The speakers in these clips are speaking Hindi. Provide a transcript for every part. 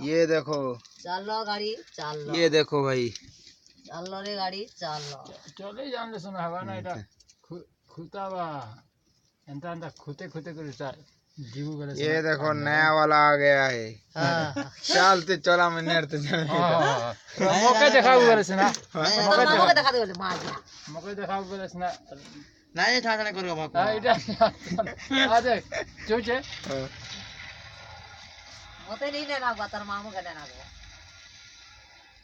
ये देखो, चलो गाड़ी चलो, ये देखो भाई, चलो रे गाड़ी चलो। चले जाने सुना हवा ना इटा खुता बा एंता एंता खुते खुते कर जीव गले ये देखो नया वाला आ गया है। चलते चला मैं नरते मौके दिखाओ गले सुना मौके दिखा दे बोले मार दिया। मौके दिखाओ गले सुना नहीं ठाकने करो भागो। हां इटा आ देख चूचे होते नहीं लेना बतर मामू का लेना को।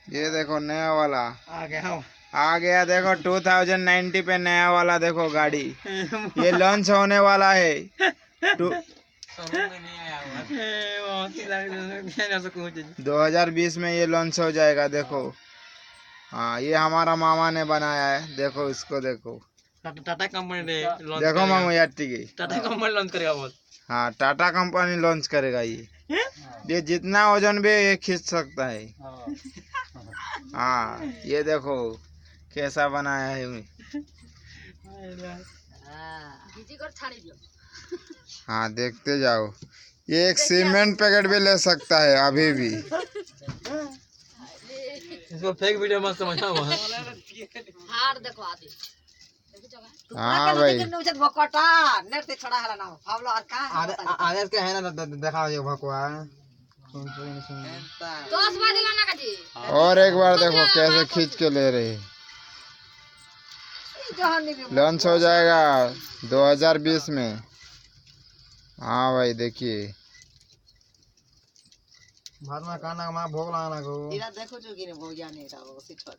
ये देखो नया वाला आ गया आ गया। देखो 2090 पे नया वाला देखो गाड़ी, ये लॉन्च होने वाला है। 2020 में ये लॉन्च हो जाएगा। देखो हाँ, ये हमारा मामा ने बनाया है। देखो इसको देखो, टाटा कंपनी ने देखो मामू यार टिकी, टाटा कंपनी लॉन्च करेगा बोल। हाँ टाटा कंपनी लॉन्च करेगा ये जितना वजन भी ये खींच सकता है। हाँ ये देखो कैसा बनाया है। हाँ देखते जाओ, ये एक सीमेंट पैकेट भी ले सकता है अभी भी। इसको फेक वीडियो मत समझना वहां हार देखो आदि। हाँ भाई नेट से छोड़ा है ना फावलो और का आदेश के है ना दिखाओ ये भगवा दोस्त बाजी लाना का जी। और एक बार देखो कैसे खींच के ले रहे हैं। लॉन्च हो जाएगा 2020 में। हाँ भाई देखिए, भात में खाना में भोग लगाना को इरा देखो जो कि भोग जाने का वो सिट पर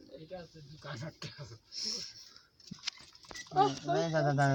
नहीं